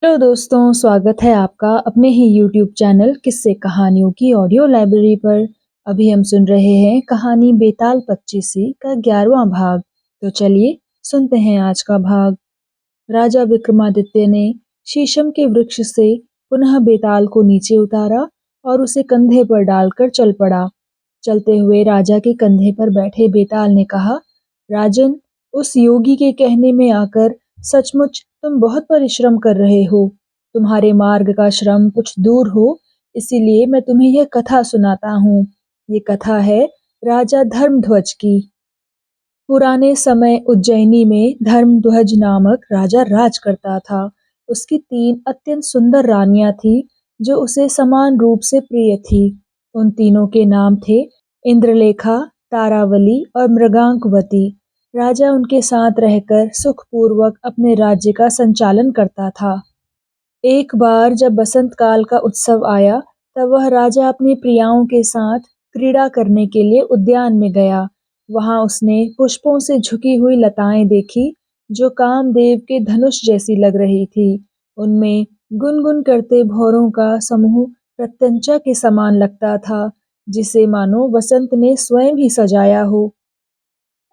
Hello दोस्तों, स्वागत है आपका अपने ही यूट्यूब चैनल किस्से कहानियों की ऑडियो लाइब्रेरी पर। अभी हम सुन रहे हैं कहानी बेताल पच्चीसी का 11वां भाग। तो चलिए सुनते हैं आज का भाग। राजा विक्रमादित्य ने शीशम के वृक्ष से पुनः बेताल को नीचे उतारा और उसे कंधे पर डालकर चल पड़ा। चलते हुए राजा के कंधे पर बैठे बेताल ने कहा, राजन, उस योगी के कहने में आकर सचमुच तुम बहुत परिश्रम कर रहे हो। तुम्हारे मार्ग का श्रम कुछ दूर हो, इसीलिए मैं तुम्हें यह कथा सुनाता हूँ। ये कथा है राजा धर्मध्वज की। पुराने समय उज्जैनी में धर्मध्वज नामक राजा राज करता था। उसकी 3 अत्यंत सुंदर रानियां थीं, जो उसे समान रूप से प्रिय थी। उन तीनों के नाम थे इंद्रलेखा, तारावली और मृगांकवती। राजा उनके साथ रहकर सुखपूर्वक अपने राज्य का संचालन करता था। एक बार जब बसंत काल का उत्सव आया, तब वह राजा अपनी प्रियाओं के साथ क्रीड़ा करने के लिए उद्यान में गया। वहां उसने पुष्पों से झुकी हुई लताएं देखी, जो कामदेव के धनुष जैसी लग रही थी। उनमें गुनगुन करते भौरों का समूह प्रत्यंचा के समान लगता था, जिसे मानो वसंत ने स्वयं ही सजाया हो।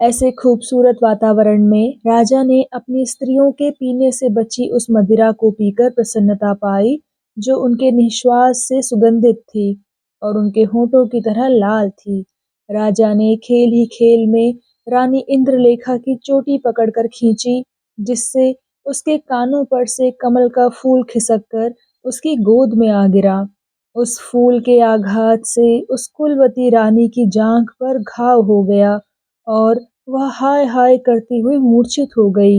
ऐसे खूबसूरत वातावरण में राजा ने अपनी स्त्रियों के पीने से बची उस मदिरा को पीकर प्रसन्नता पाई, जो उनके निश्वास से सुगंधित थी और उनके होठों की तरह लाल थी। राजा ने खेल ही खेल में रानी इंद्रलेखा की चोटी पकड़कर खींची, जिससे उसके कानों पर से कमल का फूल खिसक कर उसकी गोद में आ गिरा। उस फूल के आघात से उस कुलवती रानी की जांघ पर घाव हो गया और वह हाय हाय करती हुई मूर्छित हो गई।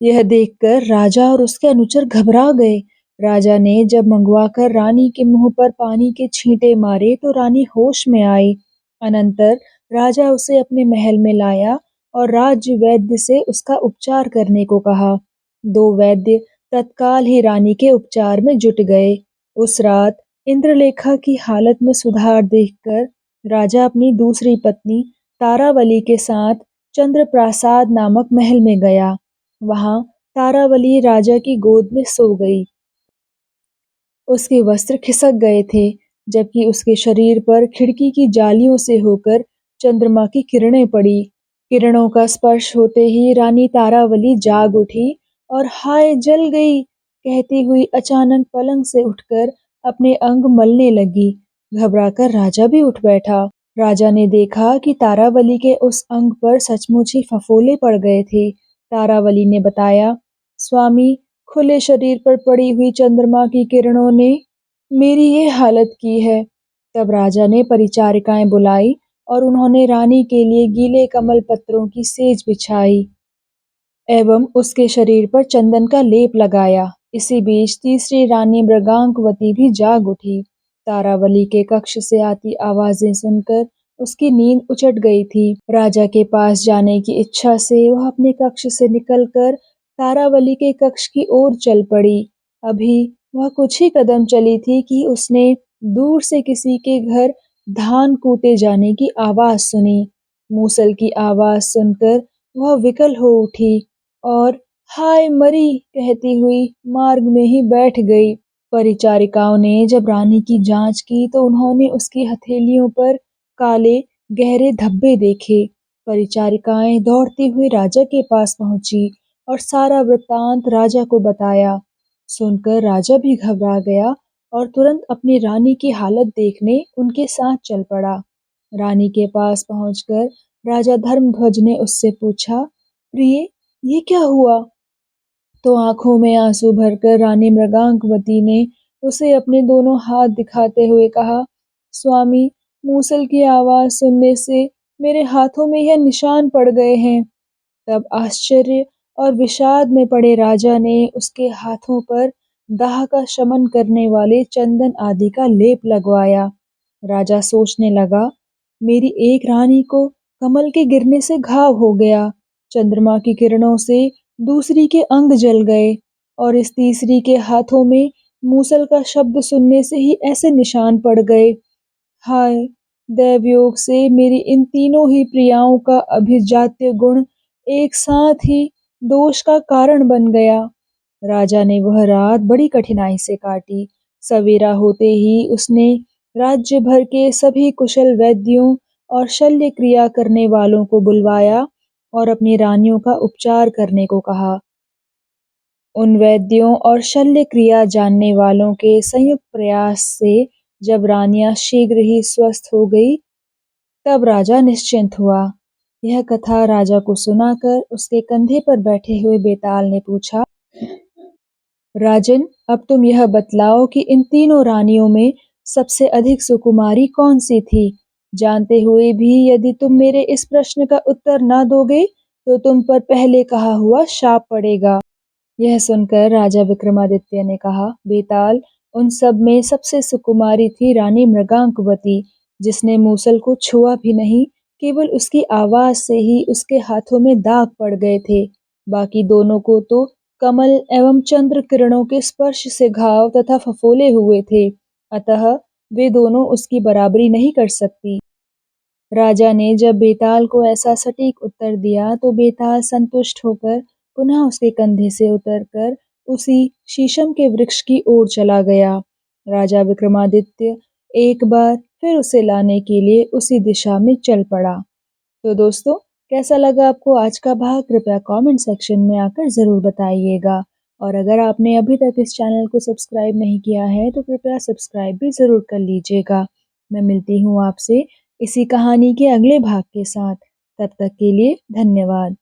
यह देखकर राजा और उसके अनुचर घबरा गए। राजा ने जब मंगवाकर रानी के मुंह पर पानी के छींटे मारे तो रानी होश में आई। अनंतर राजा उसे अपने महल में लाया और राज्य वैद्य से उसका उपचार करने को कहा। 2 वैद्य तत्काल ही रानी के उपचार में जुट गए। उस रात इंद्रलेखा की हालत में सुधार देखकर राजा अपनी दूसरी पत्नी तारावली के साथ चंद्रप्रासाद नामक महल में गया। वहां तारावली राजा की गोद में सो गई। उसके वस्त्र खिसक गए थे, जबकि उसके शरीर पर खिड़की की जालियों से होकर चंद्रमा की किरणें पड़ी। किरणों का स्पर्श होते ही रानी तारावली जाग उठी और हाय जल गई कहती हुई अचानक पलंग से उठकर अपने अंग मलने लगी। घबराकर राजा भी उठ बैठा। राजा ने देखा कि तारावली के उस अंग पर सचमुच ही फफोले पड़ गए थे। तारावली ने बताया, स्वामी, खुले शरीर पर पड़ी हुई चंद्रमा की किरणों ने मेरी ये हालत की है। तब राजा ने परिचारिकाएं बुलाई और उन्होंने रानी के लिए गीले कमल पत्रों की सेज बिछाई एवं उसके शरीर पर चंदन का लेप लगाया। इसी बीच तीसरी रानी मृगांकवती भी जाग उठी। तारावली के कक्ष से आती आवाजें सुनकर उसकी नींद उचट गई थी। राजा के पास जाने की इच्छा से वह अपने कक्ष से निकलकर तारावली के कक्ष की ओर चल पड़ी। अभी वह कुछ ही कदम चली थी कि उसने दूर से किसी के घर धान कूटे जाने की आवाज सुनी। मूसल की आवाज सुनकर वह विकल हो उठी और हाय मरी कहती हुई मार्ग में ही बैठ गई। परिचारिकाओं ने जब रानी की जांच की तो उन्होंने उसकी हथेलियों पर काले गहरे धब्बे देखे। परिचारिकाएं दौड़ती हुई राजा के पास पहुंची और सारा वृत्तांत राजा को बताया। सुनकर राजा भी घबरा गया और तुरंत अपनी रानी की हालत देखने उनके साथ चल पड़ा। रानी के पास पहुंचकर राजा धर्मध्वज ने उससे पूछा, प्रिय, ये क्या हुआ? तो आंखों में आंसू भरकर रानी मृगांकवती ने उसे अपने दोनों हाथ दिखाते हुए कहा, स्वामी, मूसल की आवाज सुनने से मेरे हाथों में यह निशान पड़ गए हैं। तब आश्चर्य और विषाद में पड़े राजा ने उसके हाथों पर दाह का शमन करने वाले चंदन आदि का लेप लगवाया। राजा सोचने लगा, मेरी एक रानी को कमल के गिरने से घाव हो गया, चंद्रमा की किरणों से दूसरी के अंग जल गए और इस तीसरी के हाथों में मूसल का शब्द सुनने से ही ऐसे निशान पड़ गए। हाय, दैवयोग से मेरी इन तीनों ही प्रियाओं का अभिजात्य गुण एक साथ ही दोष का कारण बन गया। राजा ने वह रात बड़ी कठिनाई से काटी। सवेरा होते ही उसने राज्य भर के सभी कुशल वैद्यों और शल्य क्रिया करने वालों को बुलवाया और अपनी रानियों का उपचार करने को कहा। उन वैद्यों और शल्य क्रिया जानने वालों के संयुक्त प्रयास से जब रानियां शीघ्र ही स्वस्थ हो गई, तब राजा निश्चिंत हुआ। यह कथा राजा को सुनाकर उसके कंधे पर बैठे हुए बेताल ने पूछा, राजन, अब तुम यह बतलाओ कि इन तीनों रानियों में सबसे अधिक सुकुमारी कौन सी थी? जानते हुए भी यदि तुम मेरे इस प्रश्न का उत्तर न दोगे, तो तुम पर पहले कहा हुआ शाप पड़ेगा। यह सुनकर राजा विक्रमादित्य ने कहा, बेताल, उन सब में सबसे सुकुमारी थी रानी मृगांकवती, जिसने मूसल को छुआ भी नहीं, केवल उसकी आवाज से ही उसके हाथों में दाग पड़ गए थे। बाकी दोनों को तो कमल एवं चंद्र किरणों के स्पर्श से घाव तथा फफोले हुए थे, अतः वे दोनों उसकी बराबरी नहीं कर सकती। राजा ने जब बेताल को ऐसा सटीक उत्तर दिया तो बेताल संतुष्ट होकर पुनः उसके कंधे से उतरकर उसी शीशम के वृक्ष की ओर चला गया। राजा विक्रमादित्य एक बार फिर उसे लाने के लिए उसी दिशा में चल पड़ा। तो दोस्तों, कैसा लगा आपको आज का भाग? कृपया कमेंट सेक्शन में आकर ज़रूर बताइएगा। और अगर आपने अभी तक इस चैनल को सब्सक्राइब नहीं किया है तो कृपया सब्सक्राइब भी ज़रूर कर लीजिएगा। मैं मिलती हूँ आपसे इसी कहानी के अगले भाग के साथ। तब तक के लिए धन्यवाद।